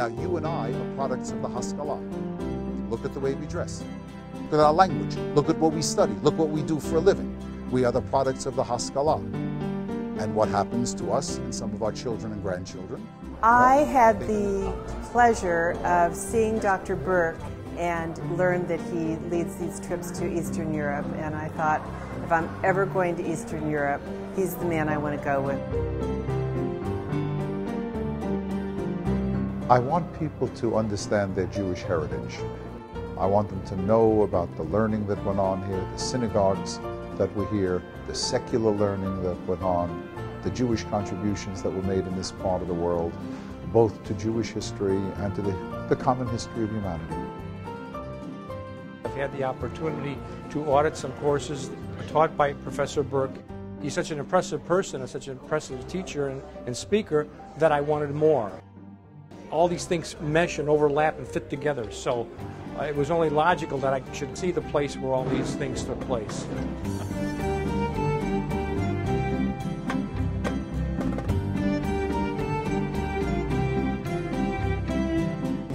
Now, you and I are products of the Haskalah. Look at the way we dress. Look at our language. Look at what we study. Look what we do for a living. We are the products of the Haskalah. And what happens to us and some of our children and grandchildren? I had the pleasure of seeing Dr. Burke and learned that he leads these trips to Eastern Europe. And I thought, if I'm ever going to Eastern Europe, he's the man I want to go with. I want people to understand their Jewish heritage. I want them to know about the learning that went on here, the synagogues that were here, the secular learning that went on, the Jewish contributions that were made in this part of the world, both to Jewish history and to the common history of humanity. I've had the opportunity to audit some courses taught by Professor Burke. He's such an impressive person and such an impressive teacher and speaker that I wanted more. All these things mesh and overlap and fit together, so it was only logical that I should see the place where all these things took place.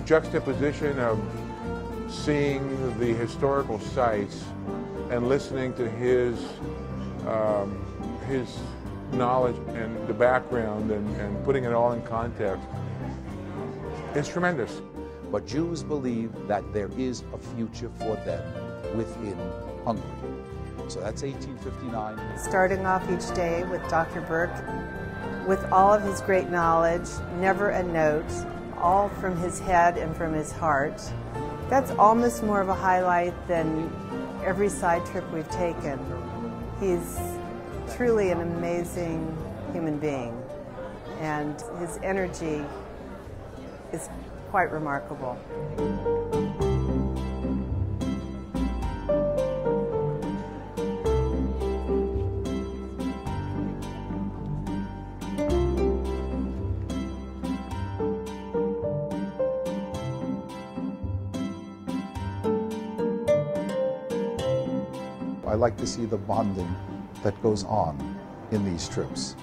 Juxtaposition of seeing the historical sites and listening to his knowledge and the background and putting it all in context, it's tremendous. But Jews believe that there is a future for them within Hungary. So that's 1859. Starting off each day with Dr. Burke, with all of his great knowledge, never a note, all from his head and from his heart. That's almost more of a highlight than every side trip we've taken. He's truly an amazing human being, and his energy is quite remarkable. I like to see the bonding that goes on in these trips.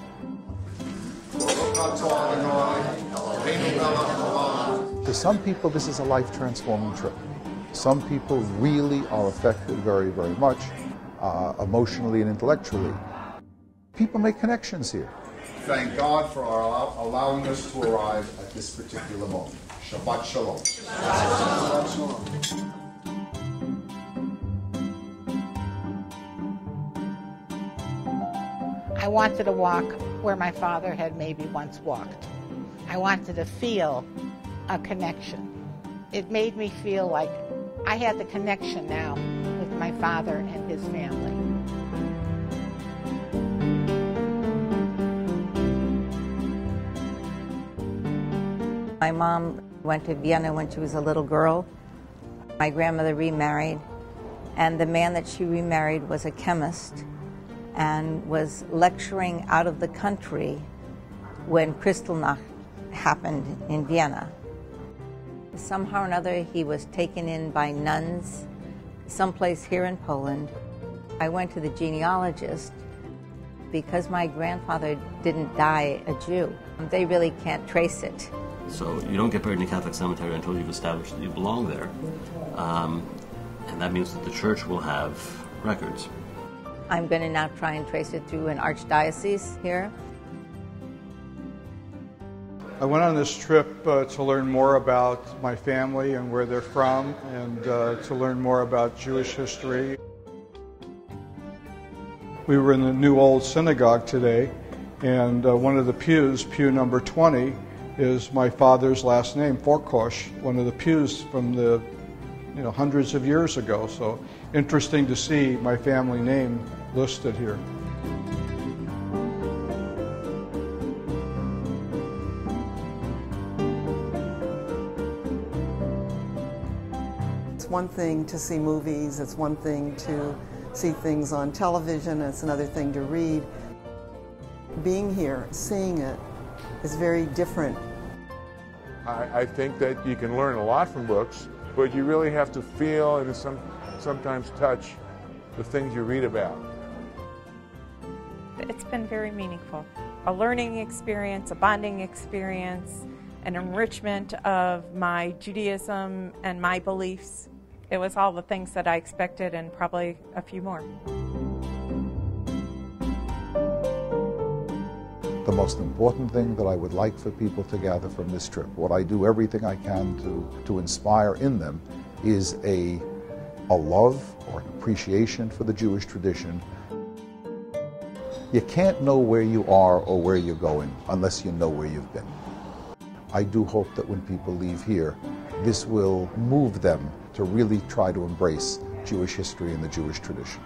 To some people, this is a life-transforming trip. Some people really are affected very, very much, emotionally and intellectually. People make connections here. Thank God for allowing us to arrive at this particular moment. Shabbat Shalom. Shabbat Shalom. I wanted to walk where my father had maybe once walked. I wanted to feel a connection. It made me feel like I had the connection now with my father and his family. My mom went to Vienna when she was a little girl. My grandmother remarried, and the man that she remarried was a chemist and was lecturing out of the country when Kristallnacht happened in Vienna. Somehow or another, he was taken in by nuns someplace here in Poland. I went to the genealogist because my grandfather didn't die a Jew. They really can't trace it. So you don't get buried in a Catholic cemetery until you've established that you belong there. And that means that the church will have records. I'm going to now try and trace it through an archdiocese here. I went on this trip to learn more about my family and where they're from, and to learn more about Jewish history. We were in the new old synagogue today, and one of the pews, pew number 20, is my father's last name, Forkosh, one of the pews from the hundreds of years ago. So interesting to see my family name listed here. It's one thing to see movies, it's one thing to see things on television, it's another thing to read. Being here, seeing it, is very different. I think that you can learn a lot from books, but you really have to feel and sometimes touch the things you read about. It's been very meaningful. A learning experience, a bonding experience, an enrichment of my Judaism and my beliefs. It was all the things that I expected and probably a few more. The most important thing that I would like for people to gather from this trip, what I do everything I can to inspire in them, is a love or an appreciation for the Jewish tradition. You can't know where you are or where you're going unless you know where you've been. I do hope that when people leave here, this will move them to really try to embrace Jewish history and the Jewish tradition.